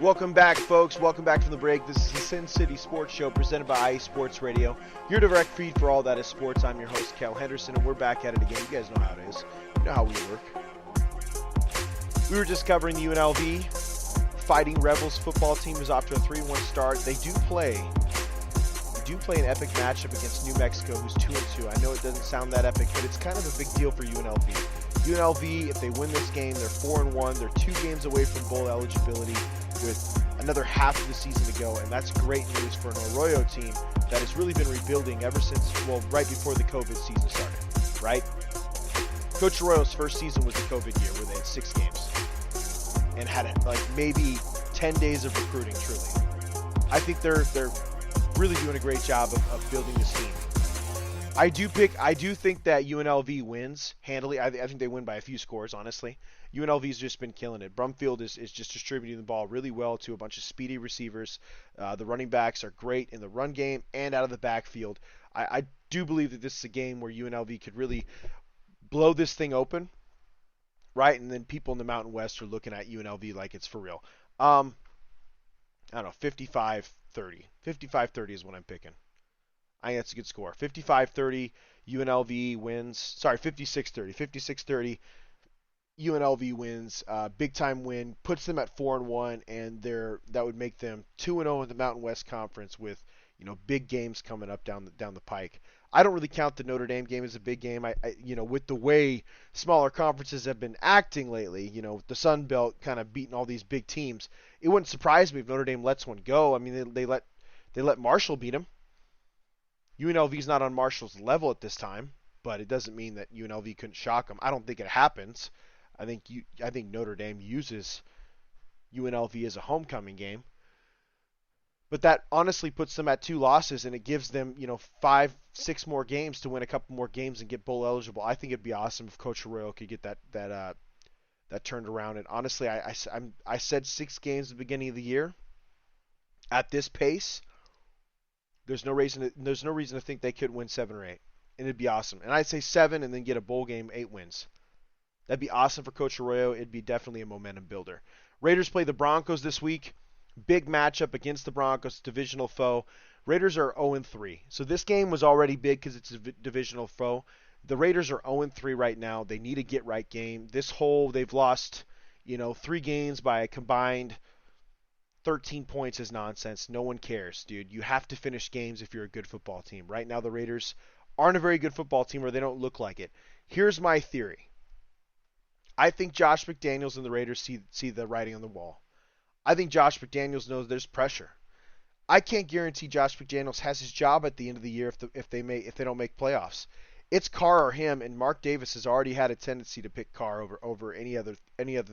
Welcome back, folks. Welcome back from the break. This is the Sin City Sports Show presented by IE Sports Radio. Your direct feed for all that is sports. I'm your host, Cal Henderson, and we're back at it again. You guys know how it is. You know how we work. We were just covering the UNLV Fighting Rebels football team is off to a 3-1 start. They do play an epic matchup against New Mexico, who's 2-2. I know it doesn't sound that epic, but it's kind of a big deal for UNLV. UNLV, if they win this game, they're 4-1. They're 2 games away from bowl eligibility with another half of the season to go, and that's great news for an Arroyo team that has really been rebuilding ever since, well, right before the COVID season started, right? Coach Arroyo's first season was the COVID year where they had 6 games and had like maybe 10 days of recruiting, truly. I think they're really doing a great job of building this team. I do think that UNLV wins handily. I think they win by a few scores, honestly. UNLV's just been killing it. Brumfield is just distributing the ball really well to a bunch of speedy receivers. The running backs are great in the run game and out of the backfield. I do believe that this is a game where UNLV could really blow this thing open, right? And then people in the Mountain West are looking at UNLV like it's for real. I don't know, 55-30. 55-30 is what I'm picking. I think that's a good score. 55-30, UNLV wins. Sorry, 56-30. 56-30, UNLV wins. Big time win. Puts them at 4-1, and that would make them 2-0 in the Mountain West Conference with, big games coming up down the pike. I don't really count the Notre Dame game as a big game. I with the way smaller conferences have been acting lately, the Sun Belt kind of beating all these big teams, it wouldn't surprise me if Notre Dame lets one go. I mean, they let Marshall beat them. UNLV's not on Marshall's level at this time, but it doesn't mean that UNLV couldn't shock them. I don't think it happens. I think Notre Dame uses UNLV as a homecoming game. But that honestly puts them at 2 losses, and it gives them, 5-6 more games to win a couple more games and get bowl eligible. I think it'd be awesome if Coach Arroyo could get that turned around. And honestly, I said 6 games at the beginning of the year. At this pace, there's no reason to think they could win 7 or 8, and it'd be awesome. And I'd say 7 and then get a bowl game, 8 wins. That'd be awesome for Coach Arroyo. It'd be definitely a momentum builder. Raiders play the Broncos this week. Big matchup against the Broncos, divisional foe. Raiders are 0-3. So this game was already big because it's a divisional foe. The Raiders are 0-3 right now. They need a get-right game. They've lost, 3 games by a combined 13 points is nonsense. No one cares, dude. You have to finish games if you're a good football team. Right now, the Raiders aren't a very good football team, or they don't look like it. Here's my theory. I think Josh McDaniels and the Raiders see the writing on the wall. I think Josh McDaniels knows there's pressure. I can't guarantee Josh McDaniels has his job at the end of the year if they don't make playoffs. It's Carr or him, and Mark Davis has already had a tendency to pick Carr over any other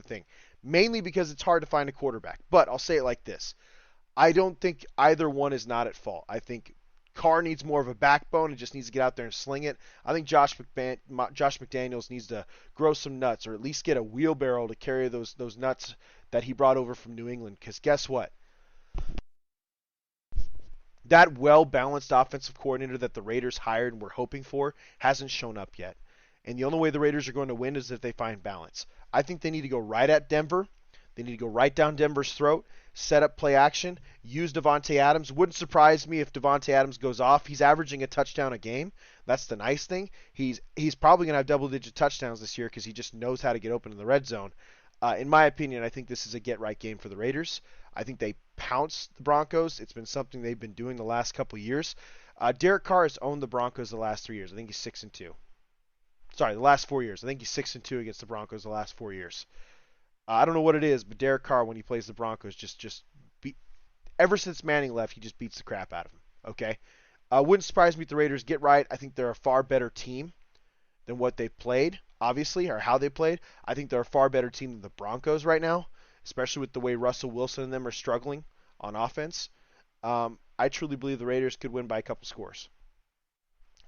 thing, mainly because it's hard to find a quarterback. But I'll say it like this: I don't think either one is not at fault. I think Carr needs more of a backbone and just needs to get out there and sling it. I think Josh McDaniels needs to grow some nuts, or at least get a wheelbarrow to carry those nuts that he brought over from New England. Because guess what? That well-balanced offensive coordinator that the Raiders hired and were hoping for hasn't shown up yet. And the only way the Raiders are going to win is if they find balance. I think they need to go right at Denver. They need to go right down Denver's throat, set up play action, use Davante Adams. Wouldn't surprise me if Davante Adams goes off. He's averaging a touchdown a game. That's the nice thing. He's probably going to have double-digit touchdowns this year because he just knows how to get open in the red zone. In my opinion, I think this is a get-right game for the Raiders. I think they pounce the Broncos. It's been something they've been doing the last couple of years. Derek Carr has owned the Broncos the last 3 years. I think he's 6-2. Sorry, the last 4 years. I think he's 6-2 against the Broncos the last 4 years. I don't know what it is, but Derek Carr, when he plays the Broncos, just ever since Manning left, he just beats the crap out of him. Okay? Wouldn't surprise me if the Raiders get right. I think they're a far better team than what they played, obviously, or how they played. I think they're a far better team than the Broncos right now, especially with the way Russell Wilson and them are struggling on offense. I truly believe the Raiders could win by a couple scores,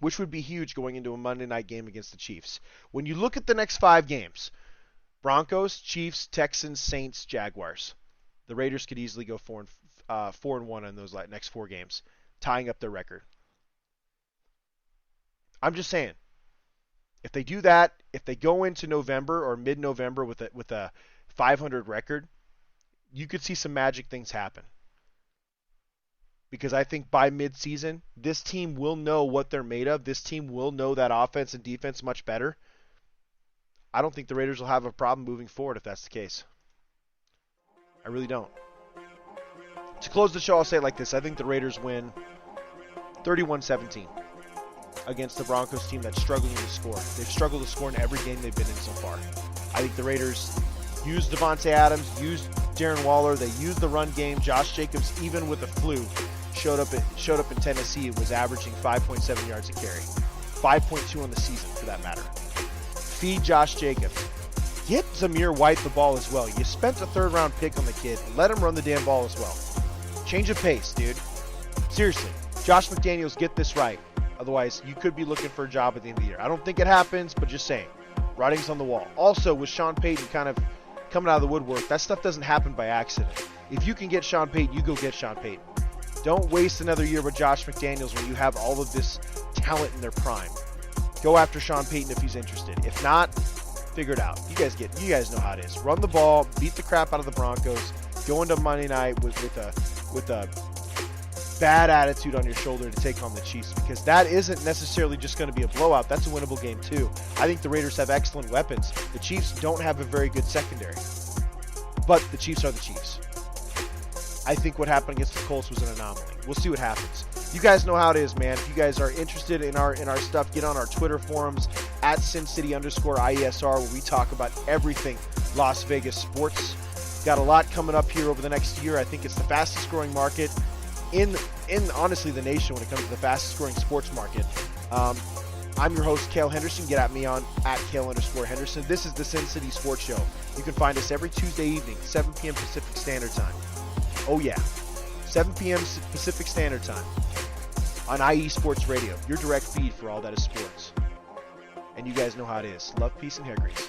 which would be huge going into a Monday night game against the Chiefs. When you look at the next 5 games, Broncos, Chiefs, Texans, Saints, Jaguars, the Raiders could easily go 4-1 on those next 4 games, tying up their record. I'm just saying, if they do that, if they go into November or mid-November with a 500 record, you could see some magic things happen. Because I think by mid-season, this team will know what they're made of. This team will know that offense and defense much better. I don't think the Raiders will have a problem moving forward if that's the case. I really don't. To close the show, I'll say it like this. I think the Raiders win 31-17 against the Broncos team that's struggling to score. They've struggled to score in every game they've been in so far. I think the Raiders use Davante Adams, use Darren Waller. They use the run game. Josh Jacobs, even with the flu, showed up in Tennessee and was averaging 5.7 yards a carry. 5.2 on the season, for that matter. Feed Josh Jacobs. Get Zamir White the ball as well. You spent a third-round pick on the kid. Let him run the damn ball as well. Change of pace, dude. Seriously. Josh McDaniels, get this right. Otherwise, you could be looking for a job at the end of the year. I don't think it happens, but just saying. Writing's on the wall. Also, with Sean Payton kind of coming out of the woodwork, that stuff doesn't happen by accident. If you can get Sean Payton, you go get Sean Payton. Don't waste another year with Josh McDaniels when you have all of this talent in their prime. Go after Sean Payton if he's interested. If not, figure it out. You guys know how it is. Run the ball, beat the crap out of the Broncos, go into Monday night with a bad attitude on your shoulder to take on the Chiefs, because that isn't necessarily just going to be a blowout. That's a winnable game too. I think the Raiders have excellent weapons. The Chiefs don't have a very good secondary, but the Chiefs are the Chiefs. I think what happened against the Colts was an anomaly. We'll see what happens. You guys know how it is, man. If you guys are interested in our stuff, get on our Twitter forums at SinCity_IESR, where we talk about everything Las Vegas sports. Got a lot coming up here over the next year. I think it's the fastest growing market in honestly the nation when it comes to the fastest growing sports market. I'm your host, Cale Henderson. Get at me on at Cale_Henderson. This is the Sin City Sports Show. You can find us every Tuesday evening, 7 p.m. Pacific Standard Time. Oh yeah, 7 p.m. Pacific Standard Time on IE Sports Radio, your direct feed for all that is sports. And you guys know how it is. Love, peace, and hair grease.